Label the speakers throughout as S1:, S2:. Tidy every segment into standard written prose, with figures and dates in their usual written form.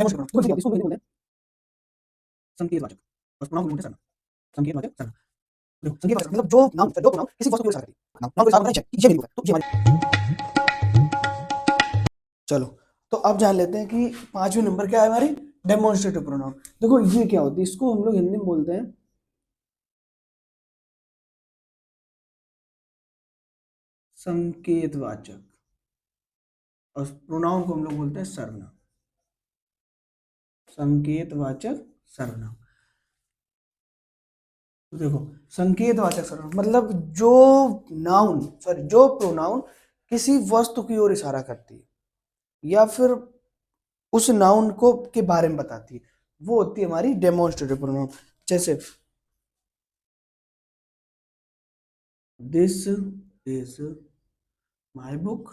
S1: Demonstrative pronoun इसको बोलते हैं संकेतवाचक और प्रोनाउन बोलते हैं सर्वनाम। संकेतवाचक सर्वनाम, देखो संकेतवाचक मतलब जो प्रोनाउन किसी वस्तु को इशारा करती है, नाउन को इशारा करता है ये मेरी बुक है, तो ये हमारी। चलो तो अब जान लेते हैं कि 5वें नंबर क्या है हमारी, डेमोन्स्ट्रेटिव प्रोनाउन। देखो ये क्या होती है, इसको हम लोग हिंदी में बोलते हैं संकेतवाचक और प्रोनाउन को हम लोग बोलते हैं सर्वनाम। संकेतवाचक सर्वनाम, तो देखो संकेतवाचक सर्वनाम मतलब जो जो प्रोनाउन किसी वस्तु की ओर इशारा करती है या फिर उस नाउन को के बारे में बताती है, वो होती है हमारी डेमोन्स्ट्रेटिव प्रोनाउन। जैसे दिस इज माय बुक,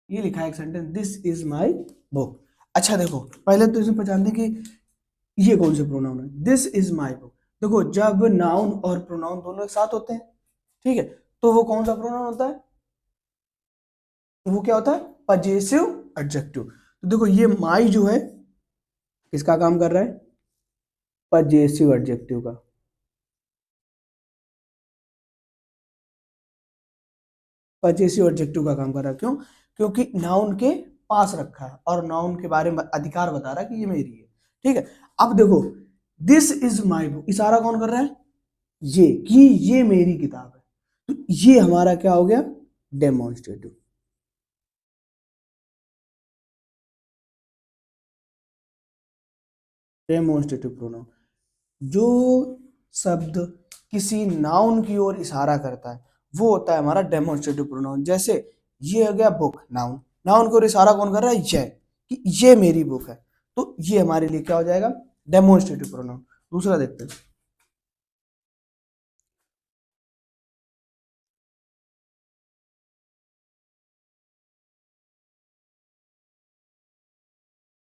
S1: ये लिखा है एक sentence, this is my book. अच्छा देखो पहले तो इसमें पहचानते हैं कि ये कौन से प्रोनाउन है, दिस इज माय बुक। देखो जब नाउन और प्रोनाउन दोनों एक साथ होते हैं, ठीक है, तो वो कौन सा प्रोनाउन होता है, वो क्या होता है, पजेसिव एडजेक्टिव। तो देखो ये माई जो है किसका काम कर रहा है, पजेसिव एडजेक्टिव का। पजेसिव एडजेक्टिव का काम कर रहा है, क्यों, क्योंकि नाउन के पास रखा है और नाउन के बारे में अधिकार बता रहा है कि ये मेरी है, ठीक है। अब देखो दिस इज माई बुक, इशारा कौन कर रहा है, ये, कि ये मेरी किताब है, तो ये हमारा क्या हो गया, डेमोन्स्ट्रेटिव। डेमोन्स्ट्रेटिव प्रोनाउन, जो शब्द किसी नाउन की ओर इशारा करता है वो होता है हमारा डेमोन्स्ट्रेटिव प्रोनाउन। जैसे ये हो गया बुक, नाउन, नाउन को इशारा कौन कर रहा है, ये, कि ये मेरी बुक है, तो ये हमारे लिए क्या हो जाएगा, डेमोन्स्ट्रेटिव प्रोनाउन। दूसरा देखते हैं,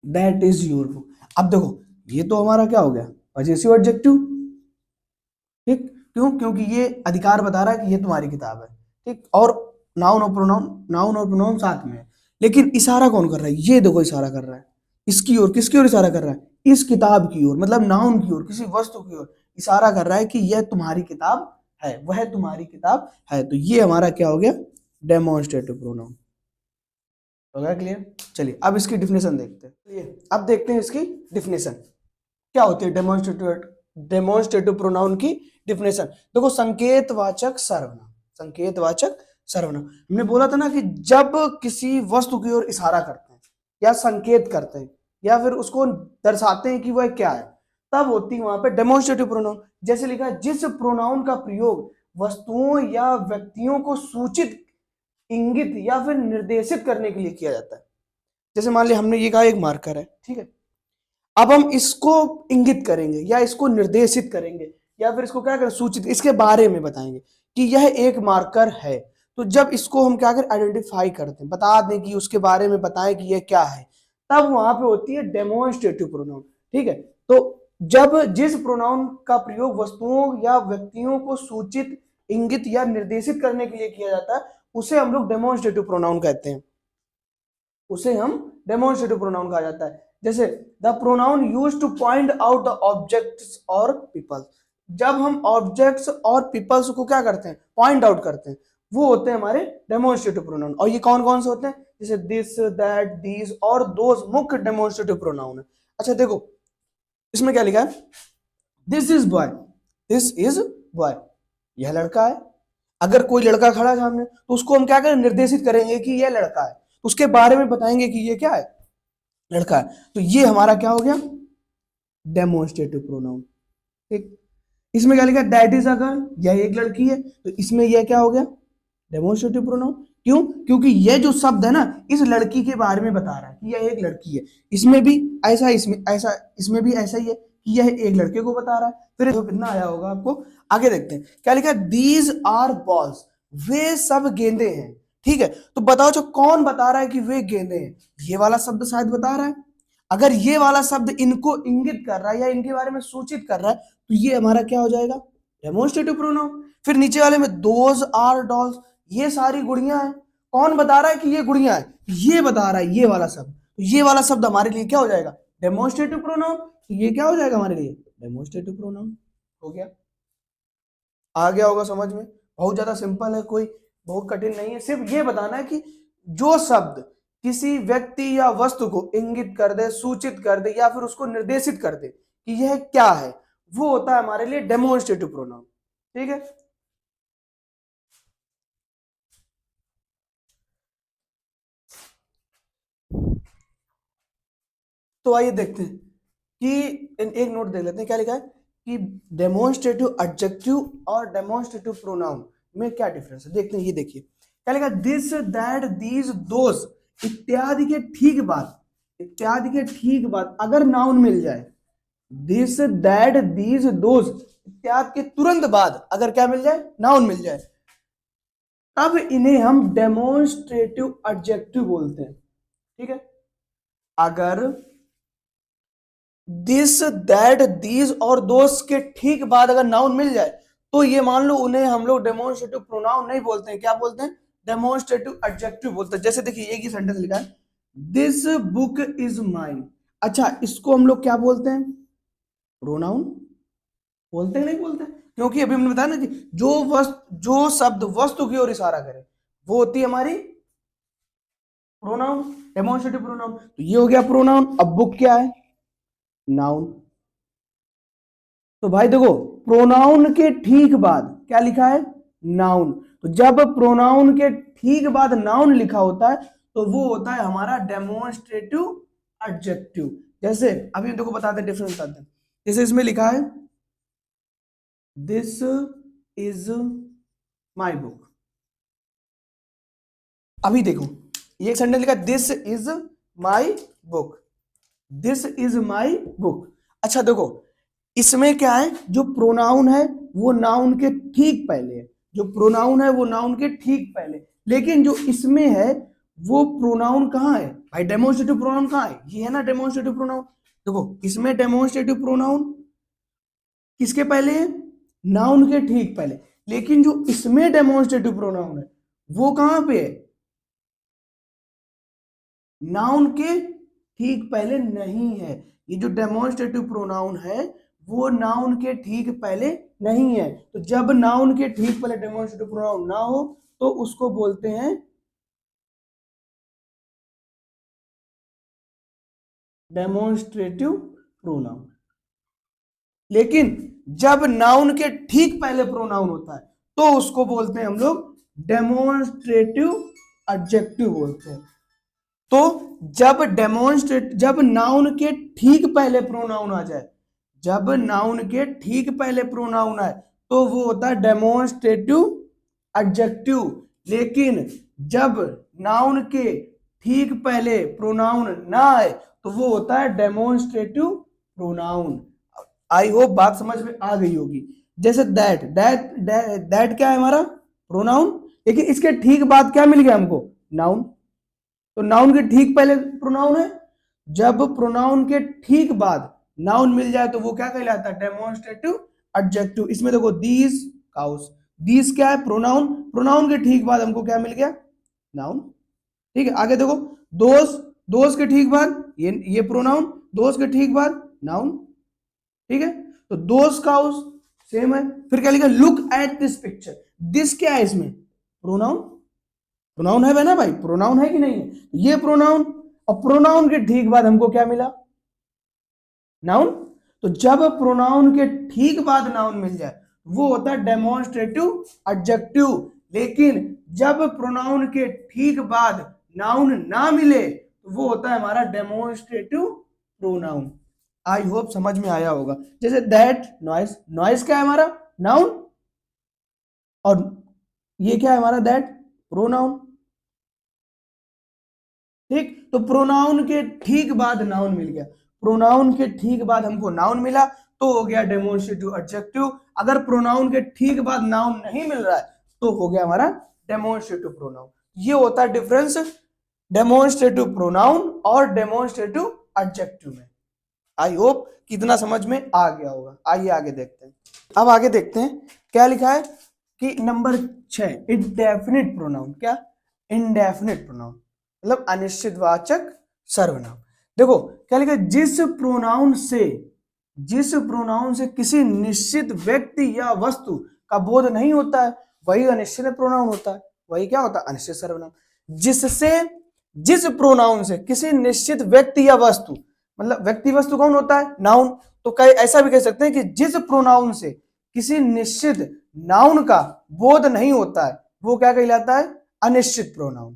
S1: दैट इज योर बुक। अब देखो ये तो हमारा क्या हो गया, पजेसिव एडजेक्टिव, ठीक, क्यों, क्योंकि ये अधिकार बता रहा है कि ये तुम्हारी किताब है, ठीक, और नाउन और प्रोनाउन साथ में है। लेकिन इशारा कौन कर रहा है, ये देखो इशारा कर रहा है इसकी ओर, किसकी ओर इशारा कर रहा है, इस किताब की ओर, मतलब नाउन की ओर, किसी वस्तु की ओर इशारा कर रहा है कि यह तुम्हारी किताब है, वह तुम्हारी किताब है, तो ये हमारा क्या हो गया, डेमोन्स्ट्रेटिव प्रोनाउन। हो गया क्लियर। चलिए अब इसकी डिफिनेशन देखते हैं। चलिए अब देखते हैं इसकी डिफिनेशन क्या होती है, डेमोन्स्ट्रेटिव प्रोनाउन की डिफिनेशन। देखो संकेतवाचक सर्वनाम, संकेतवाचक सर्वनाम, हमने बोला था ना कि जब किसी वस्तु की ओर इशारा करते हैं या संकेत करते हैं या फिर उसको दर्शाते हैं कि वह क्या है, तब होती है वहां पे डेमोन्स्ट्रेटिव प्रोनाउन। जैसे लिखा है, जिस प्रोनाउन का प्रयोग वस्तुओं या व्यक्तियों को सूचित, इंगित या फिर निर्देशित करने के लिए किया जाता है। जैसे मान लिया हमने ये कहा एक मार्कर है, ठीक है, अब हम इसको इंगित करेंगे या इसको निर्देशित करेंगे या फिर इसको क्या करें, सूचित, इसके बारे में बताएंगे कि यह एक मार्कर है। तो जब इसको हम क्या करें, आइडेंटिफाई करते हैं, बता दें कि उसके बारे में बताएं कि यह क्या है, तब वहां पे होती है डेमोन्स्ट्रेटिव प्रोनाउन, ठीक है। तो जब जिस प्रोनाउन का प्रयोग वस्तुओं या व्यक्तियों को सूचित, इंगित या निर्देशित करने के लिए किया जाता है, उसे हम लोग डेमोन्स्ट्रेटिव प्रोनाउन कहते हैं, उसे हम डेमोन्स्ट्रेटिव प्रोनाउन कहा जाता है। जैसे the pronoun used two point out the objects और पीपल्स, जब हम ऑब्जेक्ट्स और पीपल्स को क्या करते हैं, पॉइंट आउट करते हैं, वो होते हैं हमारे डेमोन्स्ट्रेटिव प्रोनाउन। और ये कौन कौन से होते हैं, जैसे दिस, दैट, दीज और दोज मुख्य डेमोन्स्ट्रेटिव प्रोनाउन है। अच्छा देखो इसमें क्या लिखा है, this is boy, this is boy, यह लड़का है। अगर कोई लड़का खड़ा है सामने तो उसको हम क्या करें, निर्देशित करेंगे कि यह लड़का है, उसके बारे में बताएंगे कि ये क्या है, लड़का है, तो ये हमारा क्या हो गया, डेमोन्स्ट्रेटिव प्रोनाउन, ठीक। इसमें क्या लिखा है, दैट इज अ गर्ल, यह एक लड़की है, तो इसमें यह क्या हो गया, डेमोन्स्ट्रेटिव प्रोनाउन। क्यों, क्योंकि यह जो शब्द है ना इस लड़की के बारे में बता रहा है कि यह एक लड़की है। इसमें भी ऐसा, इसमें भी ऐसा ही है कि यह एक लड़के को बता रहा है। फिर तो कितना आया होगा आपको, आगे देखते हैं क्या लिखा है, दीज आर बॉल्स, वे सब गेंदे हैं, ठीक है। तो बताओ जो कौन बता रहा है कि वे गेंदे हैं, ये वाला शब्द शायद बता रहा है। अगर ये वाला शब्द इनको इंगित कर रहा है या इनके बारे में सूचित कर रहा है, तो ये हमारा क्या हो जाएगा, डेमोन्स्ट्रेटिव प्रोनाउन। फिर नीचे वाले में दोज आर डॉल्स, ये सारी गुड़ियां हैं, कौन बता रहा है कि ये गुड़िया है? ये बता रहा है ये वाला शब्द। तो ये वाला शब्द हमारे लिए क्या हो जाएगा? Demonstrative pronoun. तो ये क्या हो जाएगा हमारे लिए? डेमोन्स्ट्रेटिव प्रोनाउन हो गया। आ गया होगा समझ में? बहुत ज्यादा सिंपल है, कोई बहुत कठिन नहीं है। सिर्फ ये बताना है कि जो शब्द किसी व्यक्ति या वस्तु को इंगित कर दे, सूचित कर दे या फिर उसको निर्देशित कर दे कि यह क्या है, वो होता है हमारे लिए डेमोन्स्ट्रेटिव प्रोनाउन। ठीक है, तो आइए देखते हैं कि एक नोट देख लेते हैं क्या लिखा है कि डेमोन्स्ट्रेटिव एडजेक्टिव और डेमोन्स्ट्रेटिव प्रोनाउन में क्या डिफरेंस है। देखते हैं, ये देखिए क्या लिखा है, दिस दैट दीज दोज इत्यादि के ठीक बाद, इत्यादि के ठीक बाद अगर नाउन मिल जाए, दिस दैट दीज दोज इत्यादि के तुरंत बाद अगर क्या मिल जाए? नाउन मिल जाए, तब इन्हें हम डेमोन्स्ट्रेटिव एडजेक्टिव बोलते हैं। ठीक है, अगर दिस दैट दीज और दोस के ठीक बाद अगर नाउन मिल जाए तो ये मान लो उन्हें हम लोग डेमोन्स्ट्रेटिव प्रोनाउन नहीं बोलते हैं, क्या बोलते हैं? डेमोन्स्ट्रेटिव एडजेक्टिव बोलते हैं। जैसे देखिए एक ही सेंटेंस लिखा है, दिस बुक इज माइन। अच्छा, इसको हम लोग क्या बोलते हैं? प्रोनाउन बोलते हैं, नहीं बोलते? क्योंकि अभी हमने बताया ना कि जो शब्द वस्तु की ओर इशारा करे वो होती है हमारी प्रोनाउन, डेमोन्स्ट्रेटिव प्रोनाउन। तो ये हो गया प्रोनाउन। अब बुक क्या है? नाउन। तो भाई देखो, प्रोनाउन के ठीक बाद क्या लिखा है? नाउन। तो जब प्रोनाउन के ठीक बाद नाउन लिखा होता है तो वो होता है हमारा डेमोन्स्ट्रेटिव एडजेक्टिव। जैसे अभी देखो बताते हैं, डिफरेंस बताते हैं। जैसे इसमें लिखा है दिस इज माई बुक। अभी देखो ये एक सेंटेंस लिखा है, this is my book, this is my book. अच्छा देखो, इसमें क्या है, जो प्रोनाउन है वो नाउन के ठीक पहले है, जो प्रोनाउन है वो नाउन के ठीक पहले, लेकिन जो इसमें है वो प्रोनाउन कहाँ है भाई? डेमोन्स्ट्रेटिव प्रोनाउन कहाँ है? ये है ना डेमोन्स्ट्रेटिव प्रोनाउन। देखो इसमें डेमोन्स्ट्रेटिव प्रोनाउन किसके पहले है? नाउन के ठीक पहले। लेकिन जो इसमें डेमोन्स्ट्रेटिव प्रोनाउन है वो कहां पे है? नाउन के ठीक पहले नहीं है। ये जो डेमोन्स्ट्रेटिव प्रोनाउन है वो नाउन के ठीक पहले नहीं है। तो जब नाउन के ठीक पहले डेमोन्स्ट्रेटिव प्रोनाउन ना हो तो उसको बोलते हैं डेमोन्स्ट्रेटिव प्रोनाउन। लेकिन जब नाउन के ठीक पहले प्रोनाउन होता है तो उसको बोलते हैं हम लोग डेमोन्स्ट्रेटिव एडजेक्टिव बोलते हैं। तो जब नाउन के ठीक पहले प्रोनाउन आ जाए, जब नाउन के ठीक पहले प्रोनाउन आए तो वो होता है डेमोन्स्ट्रेटिव एडजेक्टिव। लेकिन जब नाउन के ठीक पहले प्रोनाउन ना आए तो वो होता है डेमोन्स्ट्रेटिव प्रोनाउन। आई होप बात समझ में आ गई होगी। जैसे दैट दैट दैट क्या है? हमारा प्रोनाउन, लेकिन इसके ठीक बाद क्या मिल गया हमको? नाउन। तो नाउन के ठीक पहले प्रोनाउन है, जब प्रोनाउन के ठीक बाद नाउन मिल जाए तो वो क्या कहलाता है? Demonstrative adjective. इसमें देखो दीज काउस, दीज क्या है? प्रोनाउन। प्रोनाउन के ठीक बाद हमको क्या मिल गया? नाउन। ठीक है, आगे देखो दोस, दोस के ठीक बाद ये प्रोनाउन, दोस के ठीक बाद नाउन। ठीक है, तो दोस काउस सेम है। फिर क्या लिखा? Look at this picture. This क्या है इसमें? प्रोनाउन। प्रोनाउन है ना भाई? प्रोनाउन है कि नहीं है? ये प्रोनाउन, और प्रोनाउन के ठीक बाद हमको क्या मिला? नाउन। तो जब प्रोनाउन के ठीक बाद नाउन मिल जाए वो होता है डेमोन्स्ट्रेटिव एडजेक्टिव। लेकिन जब प्रोनाउन के ठीक बाद नाउन ना मिले तो वो होता है हमारा डेमोन्स्ट्रेटिव प्रोनाउन। आई होप समझ में आया होगा। जैसे दैट नॉइस, नॉइस क्या है हमारा? नाउन, और ये क्या है हमारा? That pronoun. ठीक, तो प्रोनाउन के ठीक बाद नाउन मिल गया, प्रोनाउन के ठीक बाद हमको नाउन मिला तो हो गया डेमोन्स्ट्रेटिव एडजेक्टिव। अगर प्रोनाउन के ठीक बाद नाउन नहीं मिल रहा है तो हो गया हमारा डेमोन्स्ट्रेटिव प्रोनाउन। ये होता है डिफरेंस डेमोन्स्ट्रेटिव प्रोनाउन और डेमोन्स्ट्रेटिव एडजेक्टिव में। आई होप कितना समझ में आ गया होगा। आइए आगे देखते हैं। अब आगे देखते हैं क्या लिखा है कि नंबर 6 इंडेफिनिट प्रोनाउन। क्या? इंडेफिनिट प्रोनाउन मतलब अनिश्चितवाचक सर्वनाम। देखो क्या लिखा है, जिस प्रोनाउन से किसी निश्चित व्यक्ति या वस्तु का बोध नहीं होता है वही अनिश्चित प्रोनाउन होता है, वही क्या होता है, अनिश्चित सर्वनाम। जिस प्रोनाउन से किसी निश्चित व्यक्ति या वस्तु, मतलब व्यक्ति वस्तु कौन होता है, नाउन, तो कई ऐसा भी कह सकते हैं कि जिस प्रोनाउन से किसी निश्चित नाउन का बोध नहीं होता है वो क्या कहलाता है, अनिश्चित प्रोनाउन।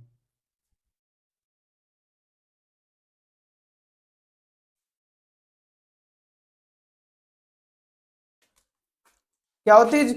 S1: क्या होती है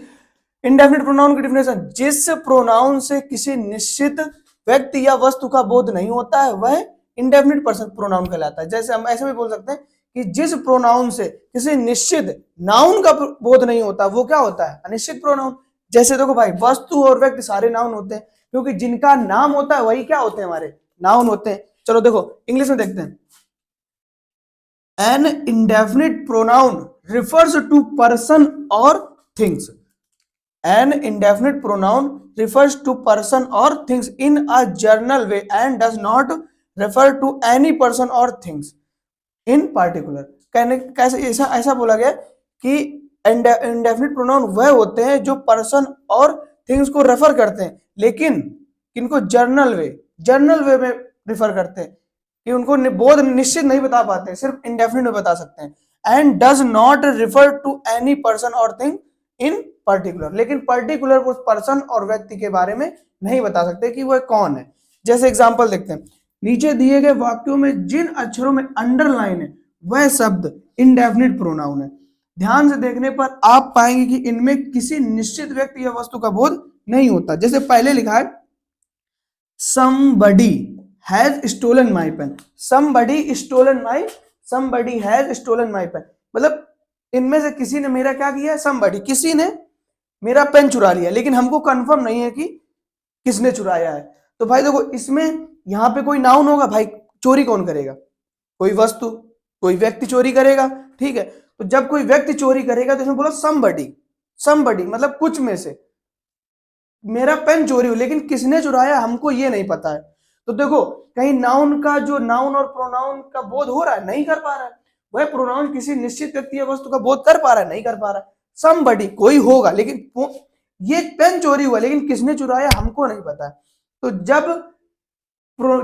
S1: इंडेफिनिट प्रोनाउन की डिफिनेशन, जिस प्रोनाउन से किसी निश्चित व्यक्ति या वस्तु का बोध नहीं होता है वह इंडेफिनिट पर्सन प्रोनाउन कहलाता है। जैसे हम ऐसे भी बोल सकते हैं कि जिस प्रोनाउन से किसी निश्चित नाउन का बोध नहीं होता वो क्या होता है, अनिश्चित प्रोनाउन। जैसे देखो भाई, वस्तु और व्यक्ति सारे नाउन होते हैं क्योंकि जिनका नाम होता है वही क्या होते हैं, हमारे नाउन होते हैं। चलो देखो इंग्लिश में देखते हैं, an indefinite pronoun refers to person और things. An indefinite pronoun refers to person or things in a general way and does not refer to any person or things in particular. कहने कैसे ऐसा बोला गया कि इंडेफिनिट प्रोनाउन वह होते हैं जो पर्सन और थिंग्स को रेफर करते हैं, लेकिन किनको जर्नल वे में रिफर करते हैं कि उनको बोध निश्चित नहीं बता पाते, सिर्फ इंडेफिनिट में बता सकते हैं। And does not refer to any person और थिंग इन पर्टिकुलर, लेकिन पर्टिकुलर उस पर्सन और व्यक्ति के बारे में नहीं बता सकते कि वह कौन है। जैसे एग्जांपल देखते हैं, नीचे दिए गए वाक्यों में जिन अक्षरों में अंडरलाइन है वह शब्द इंडेफिनिट प्रोनाउन है। ध्यान से देखने पर आप पाएंगे कि इनमें किसी निश्चित व्यक्ति या वस्तु का बोध नहीं होता। जैसे पहले लिखा है somebody has stolen my pen, somebody has stolen my pen, मतलब इनमें से किसी ने मेरा क्या किया है, somebody, किसी ने मेरा पेन चुरा लिया, लेकिन हमको कंफर्म नहीं है कि किसने चुराया है। तो भाई देखो इसमें यहाँ पे कोई नाउन होगा, भाई चोरी कौन करेगा, कोई वस्तु, कोई व्यक्ति चोरी करेगा, ठीक है। तो जब कोई व्यक्ति चोरी करेगा तो इसमें बोला somebody मतलब कुछ में से मेरा पेन चोरी हो, लेकिन किसने चुराया हमको ये नहीं पता है। तो देखो कहीं नाउन का जो नाउन और प्रोनाउन का बोध हो रहा है, नहीं कर पा रहा है, वह प्रोनाउन किसी निश्चित व्यक्ति या वस्तु का बोध कर पा रहा है, नहीं कर पा रहा है। समबडी कोई होगा, लेकिन ये पेन चोरी हुआ लेकिन किसने चुराया हमको नहीं पता है। तो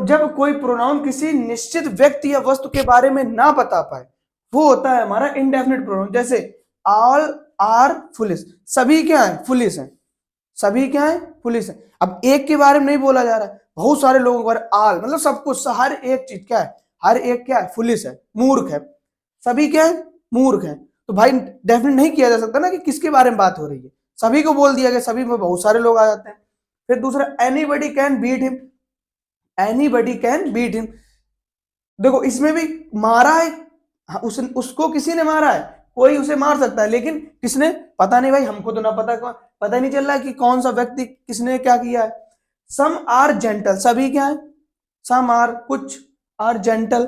S1: जब कोई प्रोनाउन किसी निश्चित व्यक्ति या वस्तु के बारे में ना बता पाए वो होता है हमारा इंडेफिनिट प्रोनाउन। जैसे ऑल आर फुलिश, सभी क्या है, फुलिश है, सभी क्या है, फुलिश है। अब एक के बारे में नहीं बोला जा रहा है, बहुत सारे लोगों के बारे में, ऑल मतलब सब कुछ, हर एक चीज क्या है, हर एक क्या है, फुलिश है, मूर्ख है, सभी क्या है, मूर्ख है। तो भाई डेफिनेट नहीं किया जा सकता ना कि किसके बारे में बात हो रही है, सभी को बोल दिया गया, सभी में बहुत सारे लोग आ जाते हैं। फिर दूसरा anybody can beat him, anybody can beat him, देखो इसमें भी मारा है, उसको किसी ने मारा है, कोई उसे मार सकता है, लेकिन किसने पता नहीं भाई, हमको तो ना पता नहीं चल रहा है कि कौन सा व्यक्ति किसने क्या किया है। सम आर जेंटल, सभी क्या है, सम आर, कुछ आर जेंटल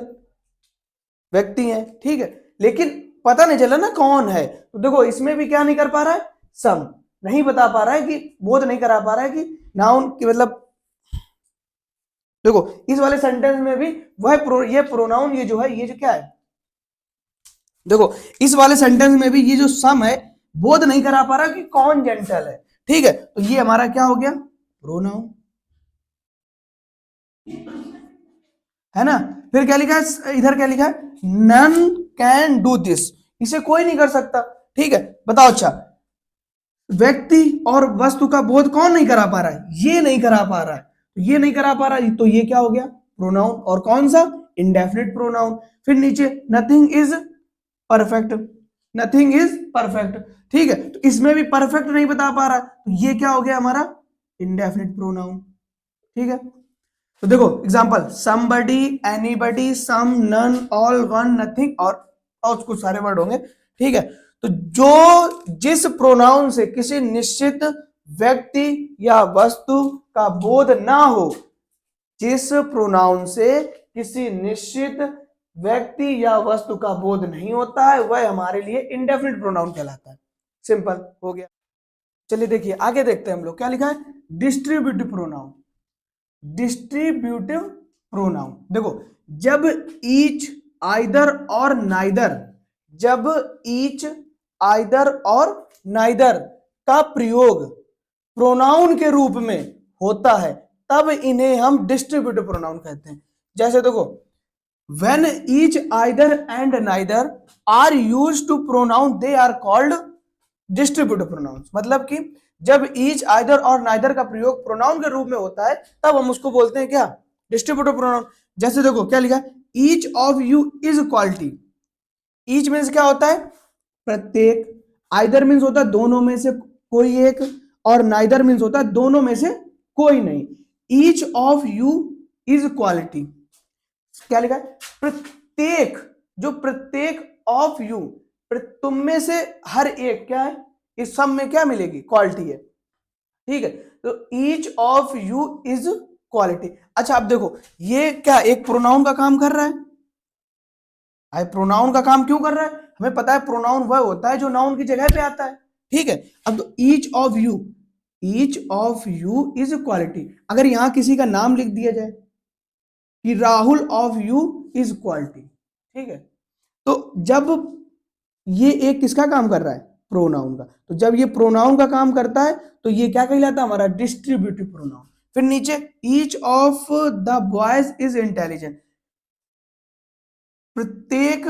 S1: व्यक्ति हैं, ठीक है, लेकिन पता नहीं चला ना कौन है। तो देखो इसमें भी क्या नहीं कर पा रहा है, सम नहीं बता पा रहा है कि बोध नहीं करा पा रहा है कि नाउन की, मतलब देखो इस वाले सेंटेंस में भी वह ये प्रोनाउन, ये जो है, ये जो क्या है, देखो इस वाले सेंटेंस में भी ये जो सम है बोध नहीं करा पा रहा कि कौन जेंटल है, ठीक है। तो ये हमारा क्या हो गया, प्रोनाउन है ना। फिर क्या लिखा है, इधर क्या लिखा है, नन कैन डू दिस, इसे कोई नहीं कर सकता, ठीक है। बताओ अच्छा, व्यक्ति और वस्तु का बोध कौन नहीं करा पा रहा है, ये नहीं करा पा रहा है, ये नहीं करा पा रहा है, तो ये क्या हो गया, प्रोनाउन, और कौन सा, इंडेफिनिट प्रोनाउन। फिर नीचे nothing is perfect, nothing is perfect, ठीक है, तो इसमें भी परफेक्ट नहीं बता पा रहा है, तो ये क्या हो गया हमारा, इंडेफिनिट प्रोनाउन, ठीक है। तो देखो example, somebody, anybody, some, none, all, one, nothing, और कुछ सारे वर्ड होंगे, ठीक है। तो जिस प्रोनाउन से किसी निश्चित व्यक्ति या वस्तु का बोध ना हो, जिस प्रोनाउन से किसी निश्चित व्यक्ति या वस्तु का बोध नहीं होता है वह हमारे लिए इंडेफिनिट प्रोनाउन कहलाता है। सिंपल हो गया। चलिए देखिए आगे देखते हैं हम लोग क्या लिखा है, डिस्ट्रीब्यूटिव प्रोनाउन। Distributive pronoun. देखो, जब ईच, आइदर और नाइदर, जब ईच, आइदर और नाइदर का प्रयोग प्रोनाउन के रूप में होता है तब इन्हें हम डिस्ट्रीब्यूटिव प्रोनाउन कहते हैं। जैसे देखो, when each, either and neither are used to pronoun they are called distributive pronouns। मतलब कि जब each, either और neither का प्रयोग प्रोनाउन के रूप में होता है तब हम उसको बोलते हैं क्या, डिस्ट्रीब्यूटिव प्रोनाउन। जैसे देखो क्या लिखा है, each of you is quality। each means क्या होता है, प्रत्येक, either मीन्स होता है दोनों में से कोई एक, और neither मीन्स होता है दोनों में से कोई नहीं। each of you is quality, क्या लिखा है, प्रत्येक, जो प्रत्येक ऑफ यू, तुम में से हर एक क्या है, इस सब में क्या मिलेगी, क्वालिटी है। ठीक है, तो each of you is quality. अच्छा अब देखो, ये क्या एक प्रोनाउन का काम कर रहा है, भाई प्रोनाउन का काम क्यों कर रहा है, हमें पता है प्रोनाउन वह होता है जो नाउन की जगह पे आता है। ठीक है, अब तो each of you, each of you is quality. अगर यहां किसी का नाम लिख दिया जाए कि Rahul of you is quality, ठीक है, तो जब ये एक किसका काम कर रहा है, प्रोनाउन का, तो जब ये प्रोनाउन का काम करता है तो ये क्या कहलाता है, हमारा डिस्ट्रीब्यूटिव प्रोनाउन। फिर नीचे, each of the boys is intelligent, प्रत्येक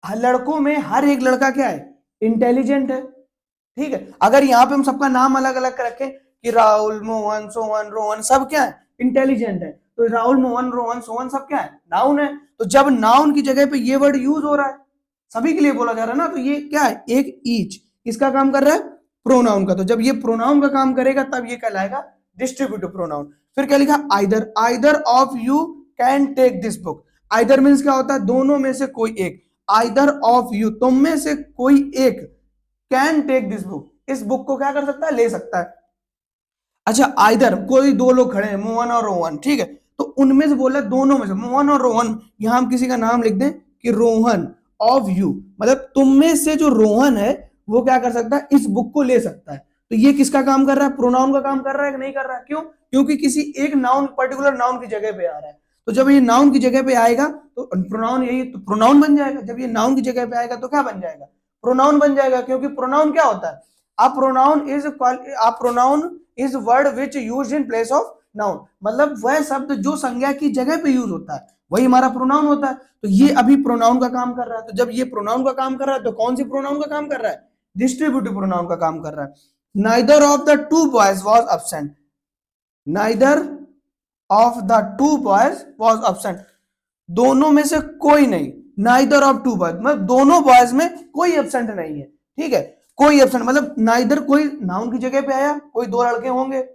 S1: लड़कों में हर एक लड़का क्या है, इंटेलिजेंट है। ठीक है, अगर यहाँ पे हम सबका नाम अलग अलग रखें कि राहुल, मोहन, सोहन, रोहन, सब क्या है, इंटेलिजेंट है, तो राहुल, मोहन, रोहन, सोहन सब क्या है, नाउन है। तो जब नाउन की जगह पे ये वर्ड यूज हो रहा है, सभी के लिए बोला जा रहा है ना, तो ये क्या है, एक ईच किसका काम कर रहा है, प्रोनाउन का। तो जब ये प्रोनाउन का काम करेगा तब ये कहलाएगा डिस्ट्रीब्यूटिव प्रोनाउन। फिर क्या लिखा, either, either of you can take this book. Either means क्या होता है, दोनों में से कोई एक, आइदर ऑफ यू, तुम में से कोई एक, कैन टेक दिस बुक, इस बुक को क्या कर सकता है, ले सकता है। अच्छा, आइदर, कोई दो लोग खड़े हैं, मोहन और रोहन, ठीक है, तो उनमें से बोला दोनों में से, मोहन और रोहन, यहां हम किसी का नाम लिख दें कि रोहन ऑफ यू, मतलब तुम में से जो रोहन है वो क्या कर सकता है, इस बुक को ले सकता है। तो ये किसका काम कर रहा है, प्रोनाउन का काम कर रहा है कि नहीं कर रहा है, क्यों, क्योंकि किसी एक नाउन, पर्टिकुलर नाउन की जगह पे आ रहा है। तो जब ये नाउन की जगह पे आएगा तो प्रोनाउन, यही तो प्रोनाउन बन जाएगा। जब ये नाउन की जगह पे आएगा तो क्या बन जाएगा, प्रोनाउन बन जाएगा। क्योंकि प्रोनाउन क्या होता है, a pronoun is word which used in place of noun, मतलब वह शब्द जो संज्ञा की जगह पे यूज होता है वही हमारा प्रोनाउन होता है। तो ये अभी प्रोनाउन का काम कर रहा है। तो जब ये प्रोनाउन का काम कर रहा है तो कौन सी प्रोनाउन का काम कर रहा है, डिस्ट्रीब्यूटिव प्रोनाउन का काम कर रहा है। Neither of the two boys was absent, neither of the two boys was absent, दोनों में से कोई नहीं, नाइदर ऑफ टू बॉयज मतलब दोनों बॉयज में कोई एब्सेंट नहीं है। ठीक है, कोई एब्सेंट मतलब नाइदर कोई नाउन की जगह पे आया, कोई दो लड़के होंगे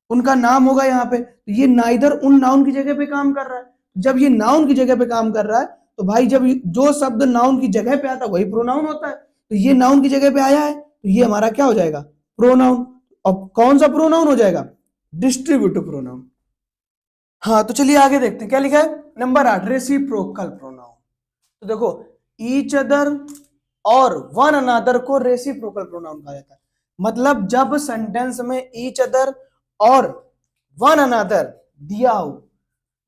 S1: उनका नाम होगा यहाँ पे, तो ये नाइदर उन नाउन की जगह पे काम कर रहा है। जब ये नाउन की जगह पे काम कर रहा है तो भाई जब जो शब्द नाउन की जगह पे आता है वही प्रोनाउन होता है। तो ये नाउन की जगह पे आया है तो ये हमारा क्या हो जाएगा, प्रोनाउन। अब कौन सा प्रोनाउन हो जाएगा, डिस्ट्रीब्यूटिव प्रोनाउन। हाँ तो चलिए आगे देखते हैं क्या लिखा है, नंबर 8, रेसिप्रोकल प्रोनाउन। तो देखो, ईच अदर और वन अनदर को रेसिप्रोकल प्रोनाउन कहा जाता है। मतलब जब सेंटेंस में ईच अदर और वन अनदर दिया हो,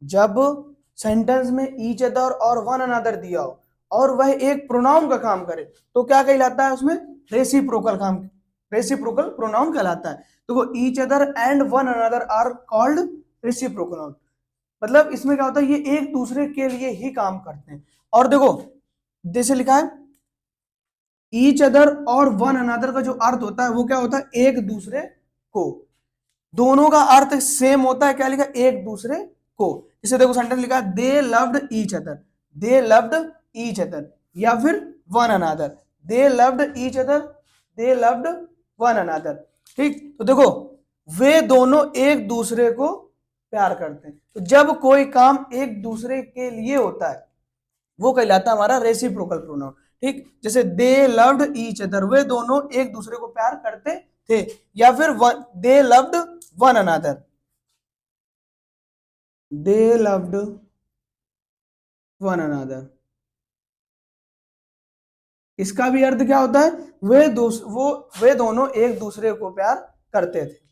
S1: जब सेंटेंस में ईच अदर और वन अनदर दिया हो और वह एक प्रोनाउन का काम करे तो क्या कहलाता है, उसमें रेसिप्रोकल काम, रेसिप्रोकल प्रोनाउन कहलाता है। तो वो each other and one another are called reciprocal noun. मतलब इसमें क्या होता है, ये एक दूसरे के लिए ही काम करते हैं। और देखो जैसे लिखा है, ईच अदर और वन अनदर का जो अर्थ होता है वो क्या होता है, एक दूसरे को, दोनों का अर्थ सेम होता है। क्या लिखा, एक दूसरे को। जैसे देखो सेंटेंस लिखा है, they loved each other, they loved each other, या फिर one another, they loved each other, they loved one another. ठीक, तो देखो वे दोनों एक दूसरे को प्यार करते हैं। तो जब कोई काम एक दूसरे के लिए होता है वो कहलाता है हमारा रेसिप्रोकल प्रोनाउन। ठीक, जैसे दे लव्ड ईच अदर, वे दोनों एक दूसरे को प्यार करते थे, या फिर they loved one another, they loved one another. इसका भी अर्थ क्या होता है, वे दोनों एक दूसरे को प्यार करते थे।